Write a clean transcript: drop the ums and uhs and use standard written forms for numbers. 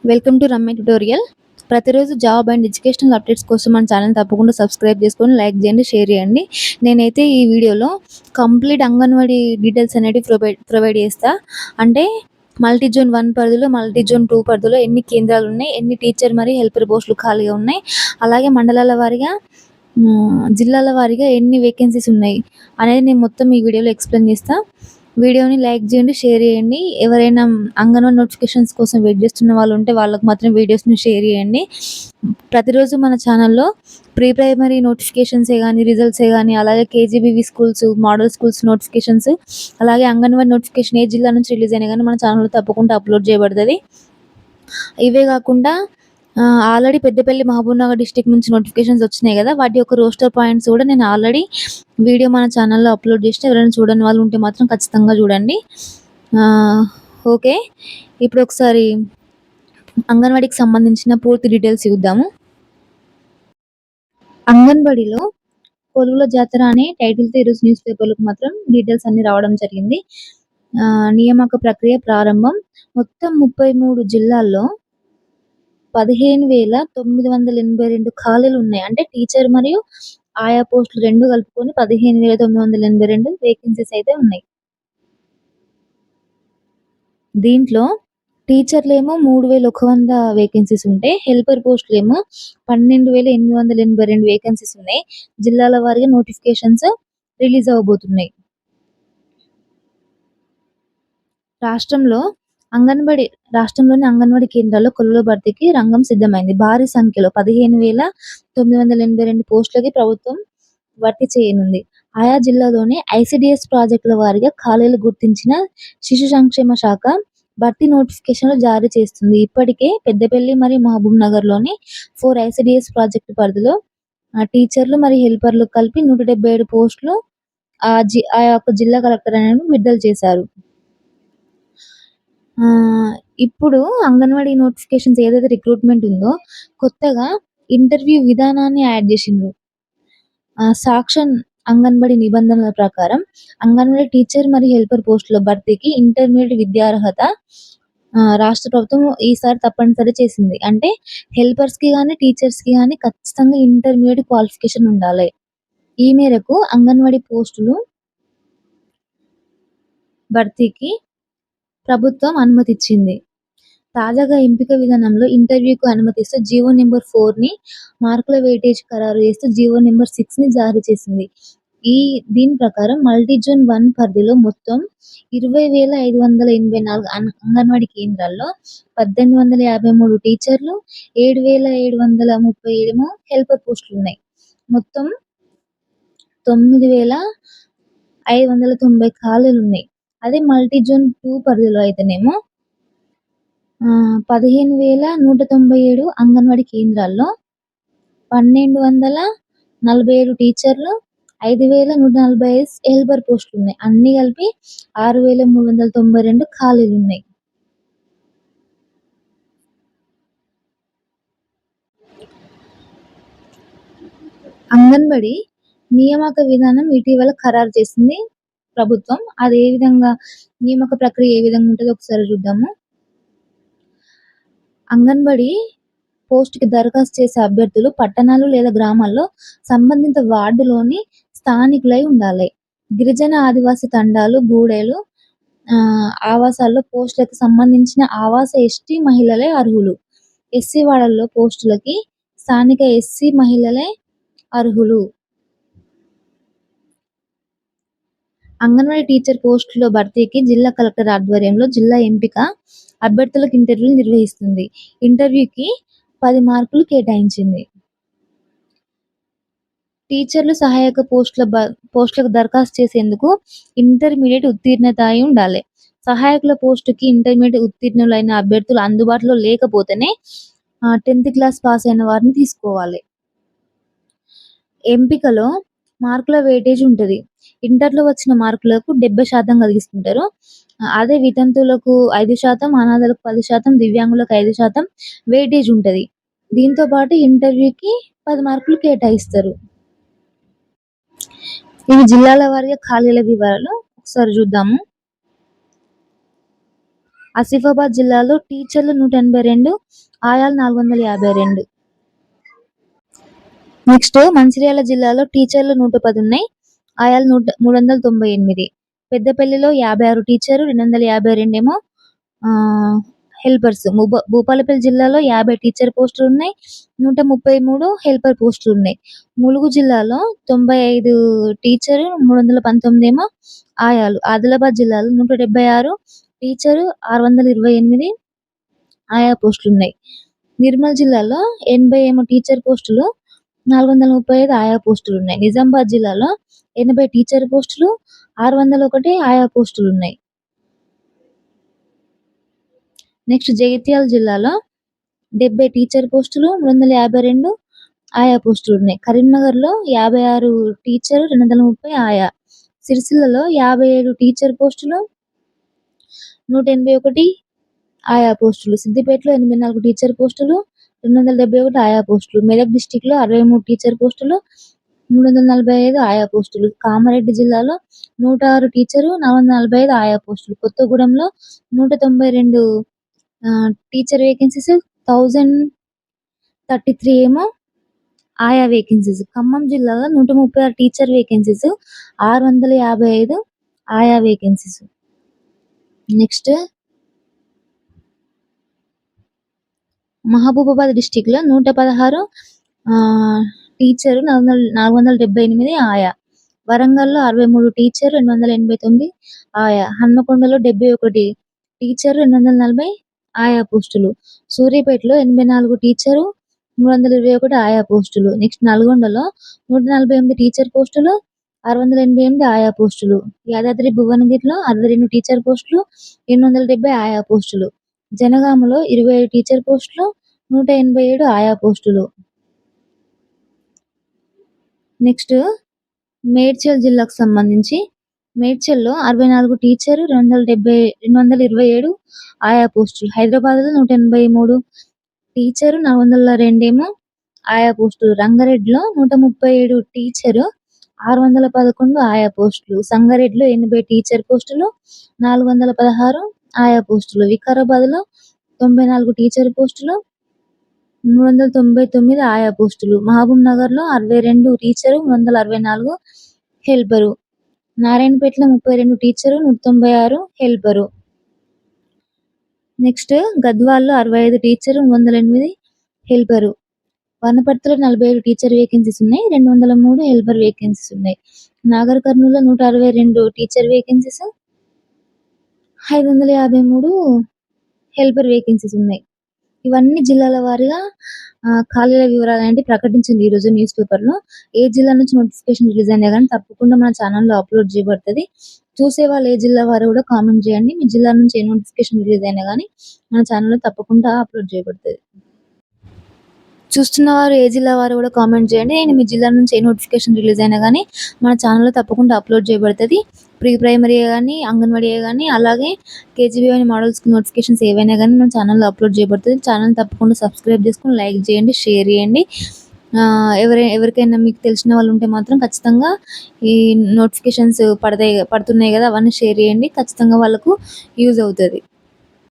Welcome to Ramya tutorial. ప్రతిరోజు job and educational updates కోసం మన ఛానల్ తప్పకుండా సబ్స్క్రైబ్ చేసుకొని లైక్ చేయండి, షేర్ చేయండి. నేనైతే ఈ వీడియోలో కంప్లీట్ అంగన్వాడీ డీటెయిల్స్ అనేటివి ప్రొవైడ్ చేస్తా. అంటే మల్టీ జోన్ 1 పరిధిలో, మల్టీ జోన్ 2 పరిధిలో ఎన్ని కేంద్రాలు ఉన్నాయి, ఎన్ని టీచర్ మరియు హెల్పర్ పోస్టులు ఖాళీగా ఉన్నాయి, అలాగే మండలాల వారీగా జిల్లాల వారీగా ఎన్ని వేకెన్సీస్ ఉన్నాయి అనేది నేను మొత్తం ఈ వీడియోలో ఎక్స్ప్లెయిన్ చేస్తా. వీడియోని లైక్ చేయండి, షేర్ చేయండి. ఎవరైనా అంగన్వాడీ నోటిఫికేషన్స్ కోసం వెయిట్ చేస్తున్న వాళ్ళు ఉంటే వాళ్ళకి మాత్రం వీడియోస్ని షేర్ చేయండి. ప్రతిరోజు మన ఛానల్లో ప్రీ ప్రైమరీ నోటిఫికేషన్సే కానీ, రిజల్ట్సే కానీ, అలాగే KGBV schools, model schools notifications, అలాగే అంగన్వాడీ నోటిఫికేషన్ ఏ జిల్లా నుంచి రిలీజ్ అయినా కానీ మన ఛానల్లో తప్పకుండా అప్లోడ్ చేయబడుతుంది. ఇవే కాకుండా ఆల్రెడీ పెద్దపల్లి, మహబూబ్నగర్ డిస్టిక్ నుంచి నోటిఫికేషన్స్ వచ్చినాయి కదా, వాటి యొక్క రోస్టర్ పాయింట్స్ కూడా నేను ఆల్రెడీ వీడియో మన ఛానల్లో అప్లోడ్ చేసిన. ఎవరైనా చూడని వాళ్ళు ఉంటే మాత్రం ఖచ్చితంగా చూడండి. ఓకే, ఇప్పుడు ఒకసారి అంగన్వాడీకి సంబంధించిన పూర్తి డీటెయిల్స్ చూద్దాము. అంగన్వాడీలో కొలువుల జాతర అనే టైటిల్తో ఈరోజు న్యూస్ పేపర్లకు మాత్రం డీటెయిల్స్ అన్ని రావడం జరిగింది. నియామక ప్రక్రియ ప్రారంభం. మొత్తం 33 జిల్లాల్లో 15,982 ఖాళీలు ఉన్నాయి. అంటే టీచర్ మరియు ఆయా పోస్టులు రెండు కలుపుకొని 15,982 వేకెన్సీస్ అయితే ఉన్నాయి. దీంట్లో టీచర్లేమో 3,100 వేకెన్సీస్ ఉంటే, హెల్పర్ పోస్టులేమో 12,882 వేకెన్సీస్ ఉన్నాయి. జిల్లాల వారీగా నోటిఫికేషన్స్ రిలీజ్ అవ్వబోతున్నాయి. రాష్ట్రంలోని అంగన్వాడీ కేంద్రాల్లో కొలువుల భర్తీకి రంగం సిద్ధమైంది. భారీ సంఖ్యలో 15,982 పోస్టులకి ప్రభుత్వం భర్తీ చేయనుంది. ఆయా జిల్లాలోని ఐసిడిఎస్ ప్రాజెక్టుల వారీగా ఖాళీలు గుర్తించిన శిశు సంక్షేమ శాఖ భర్తీ నోటిఫికేషన్లు జారీ చేస్తుంది. ఇప్పటికే పెద్దపల్లి మరియు మహబూబ్ నగర్లోని 4 ఐసిడిఎస్ ప్రాజెక్టు పరిధిలో టీచర్లు మరియు హెల్పర్లు కలిపి 177 పోస్టులు ఆ యొక్క జిల్లా కలెక్టర్ అనేది విడుదల చేశారు. ఇప్పుడు అంగన్వాడీ నోటిఫికేషన్స్ ఏదైతే రిక్రూట్మెంట్ ఉందో, కొత్తగా ఇంటర్వ్యూ విధానాన్ని యాడ్ చేసిండ్రు. సాక్షన్ అంగన్వాడీ నిబంధనల ప్రకారం అంగన్వాడీ టీచర్ మరియు హెల్పర్ పోస్టుల భర్తీకి ఇంటర్మీడియట్ విద్యార్హత రాష్ట్ర ప్రభుత్వం ఈసారి తప్పనిసరి చేసింది. అంటే హెల్పర్స్కి కానీ, టీచర్స్కి కానీ ఖచ్చితంగా ఇంటర్మీడియట్ క్వాలిఫికేషన్ ఉండాలి. ఈ మేరకు అంగన్వాడీ పోస్టులు భర్తీకి ప్రభుత్వం అనుమతిచ్చింది. తాజాగా ఎంపిక విధానంలో ఇంటర్వ్యూకు అనుమతిస్తూ జీవో నెంబర్ 4ని, మార్కుల వెయిటేజ్ ఖరారు చేస్తూ జీవో నెంబర్ 6ని జారీ చేసింది. దీని ప్రకారం మల్టీ జోన్ 1 పరిధిలో మొత్తం 20,584 అంగన్వాడీ కేంద్రాల్లో 1,853 టీచర్లు, 7,737 హెల్పర్ పోస్టులు ఉన్నాయి. మొత్తం 9,590 ఖాళీలు ఉన్నాయి. అదే మల్టీ జోన్ 2 పరిధిలో అయితేనేమో 15,197 అంగన్వాడీ కేంద్రాల్లో 1,247 టీచర్లు, 5,145 హెల్పర్ పోస్టులు ఉన్నాయి. అన్ని కలిపి 6,392 ఖాళీలు ఉన్నాయి. అంగన్వాడీ నియామక విధానం ఇటీవల ఖరారు చేసింది ప్రభుత్వం. అది ఏ విధంగా, నియామక ప్రక్రియ ఏ విధంగా ఉంటుందో ఒకసారి చూద్దాము. అంగన్వాడీ పోస్టుకి దరఖాస్తు చేసే అభ్యర్థులు పట్టణాలు లేదా గ్రామాల్లో సంబంధిత వార్డులోని స్థానికులై ఉండాలి. గిరిజన, ఆదివాసీ తండాలు, గూడెలు, ఆవాసాల్లో పోస్టులకు సంబంధించిన ఆవాస ఎస్టీ మహిళలే అర్హులు. ఎస్సీ వార్డుల్లో పోస్టులకి స్థానిక ఎస్సీ మహిళలే అర్హులు. అంగన్వాడీ టీచర్ పోస్టుల భర్తీకి జిల్లా కలెక్టర్ ఆధ్వర్యంలో జిల్లా ఎంపిక అభ్యర్థులకు ఇంటర్వ్యూలు నిర్వహిస్తుంది. ఇంటర్వ్యూకి 10 మార్కులు కేటాయించింది. టీచర్లు, సహాయక పోస్టులకు దరఖాస్తు చేసేందుకు ఇంటర్మీడియట్ ఉత్తీర్ణత అయి ఉండాలి. సహాయకుల పోస్టుకి ఇంటర్మీడియట్ ఉత్తీర్ణులైన అభ్యర్థులు అందుబాటులో లేకపోతేనే 10th క్లాస్ పాస్ అయిన వారిని తీసుకోవాలి. ఎంపికలో మార్కుల వెయిటేజ్ ఉంటుంది. ఇంటర్లో వచ్చిన మార్కులకు 70% కలిగిస్తుంటారు. అదే వితంతువులకు 5%, అనాథలకు 10%, దివ్యాంగులకు 5% వెయిటేజ్ ఉంటుంది. దీంతో పాటు ఇంటర్వ్యూకి 10 మార్కులు కేటాయిస్తారు. ఇవి జిల్లాల వారీగా ఖాళీల వివరాలు ఒకసారి చూద్దాము. ఆసిఫాబాద్ జిల్లాలో టీచర్లు 182, ఆయాలు 452. నెక్స్ట్ మంచిర్యాల జిల్లాలో టీచర్లు 110 ఉన్నాయి, ఆయాలు 398. పెద్దపల్లిలో 56 టీచరు, 252 ఏమో హెల్పర్స్. భూపాలపల్లి జిల్లాలో 50 టీచర్ పోస్టులు ఉన్నాయి, 133 హెల్పర్ పోస్టులు ఉన్నాయి. ములుగు జిల్లాలో 95 టీచరు, 319 ఏమో ఆయాలు. ఆదిలాబాద్ జిల్లాలో 176 టీచరు, 628 ఆయా పోస్టులు ఉన్నాయి. నిర్మల్ జిల్లాలో 80 ఏమో టీచర్ పోస్టులు, 435 ఆయా పోస్టులు ఉన్నాయి. నిజామాబాద్ జిల్లాలో 80 టీచర్ పోస్టులు, 601 ఆయా పోస్టులు ఉన్నాయి. నెక్స్ట్ జగిత్యాల జిల్లాలో 70 టీచర్ పోస్టులు, 352 ఆయా పోస్టులు ఉన్నాయి. కరీంనగర్లో 56 టీచర్, 230 ఆయా. సిరిసిల్లలో 57 టీచర్ పోస్టులు, 181 ఆయా పోస్టులు. సిద్దిపేటలో 84 టీచర్ పోస్టులు, 271 ఆయా పోస్టులు. మెదక్ డిస్టిక్ లో 63 టీచర్ పోస్టులు, 345 ఆయా పోస్టులు. కామారెడ్డి జిల్లాలో 106 టీచరు, 445 ఆయా పోస్టులు. కొత్తగూడెంలో 192 టీచర్ వేకెన్సీస్, 1033 ఏమో ఆయా వేకెన్సీస్. ఖమ్మం జిల్లాలో 136 టీచర్ వేకెన్సీస్, 655 ఆయా వేకెన్సీస్. నెక్స్ట్ మహబూబాబాద్ డిస్టిక్ లో 116 టీచరు, 478 ఆయా. వరంగల్లో 63 టీచర్, 289 ఆయా. హన్మకొండలో 71 టీచర్, 240 ఆయా పోస్టులు. సూర్యాపేటలో 84 టీచరు, 321 ఆయా పోస్టులు. నెక్స్ట్ నల్గొండలో 148 టీచర్ పోస్టులు, 688 ఆయా పోస్టులు. యాదాద్రి భువనగిరిలో 62 టీచర్ పోస్టులు, 870 ఆయా పోస్టులు. జనగామలో 25 టీచర్ పోస్టులు, 187 ఆయా పోస్టులు. నెక్స్ట్ మేడ్చల్ జిల్లాకు సంబంధించి మేడ్చల్లో 64 టీచరు, 227 ఆయా పోస్టులు. హైదరాబాద్లో 183 టీచరు, 402 ఏమో ఆయా పోస్టులు. రంగారెడ్డిలో 137 టీచరు, 611 ఆయా పోస్టులు. సంగారెడ్డిలో 80 టీచర్ పోస్టులు, 416 ఆయా పోస్టులు. వికారాబాద్లో 94 టీచర్ పోస్టులు, 399 ఆయా పోస్టులు. మహబూబ్ నగర్ లో 62 టీచరు, 364 హెల్పరు. నారాయణపేటలో 32 టీచరు, 196 హెల్పరు. నెక్స్ట్ గద్వాల్లో 65 టీచరు, 308 హెల్పరు. వనపర్తిలో 47 టీచర్ వేకెన్సీస్ ఉన్నాయి, 203 హెల్పర్ వేకెన్సీస్ ఉన్నాయి. నాగర్ కర్నూలులో 162 టీచర్ వేకెన్సీస్, 553 హెల్పర్ వేకెన్సీస్ ఉన్నాయి. ఇవన్నీ జిల్లాల వారీగా ఖాళీల వివరాలు అనేవి ప్రకటించింది ఈరోజు న్యూస్ పేపర్లో. ఏ జిల్లా నుంచి నోటిఫికేషన్ రిలీజ్ అయినా కానీ తప్పకుండా మన ఛానల్లో అప్లోడ్ చేయబడుతుంది. చూసే వాళ్ళు ఏ జిల్లా వారు కూడా కామెంట్ చేయండి. మీ జిల్లా నుంచి ఏ నోటిఫికేషన్ రిలీజ్ అయినా కానీ మన ఛానల్లో తప్పకుండా అప్లోడ్ చేయబడుతుంది. చూస్తున్న వారు ఏ జిల్లా వారు కూడా కామెంట్ చేయండి. నేను మీ జిల్లా నుంచి ఏ నోటిఫికేషన్ రిలీజ్ అయినా కానీ మన ఛానల్లో తప్పకుండా అప్లోడ్ చేయబడుతుంది. ప్రీ ప్రైమరీ కానీ, అంగన్వాడీ కానీ, అలాగే కేజీబీవై మోడల్స్ నోటిఫికేషన్స్ ఏవైనా కానీ మన ఛానల్లో అప్లోడ్ చేయబడుతుంది. ఛానల్ తప్పకుండా సబ్స్క్రైబ్ చేసుకొని లైక్ చేయండి, షేర్ చేయండి. ఎవరికైనా మీకు తెలిసిన వాళ్ళు ఉంటే మాత్రం ఖచ్చితంగా ఈ నోటిఫికేషన్స్ పడుతున్నాయి కదా, అవన్నీ షేర్ చేయండి. ఖచ్చితంగా వాళ్ళకు యూజ్ అవుతుంది.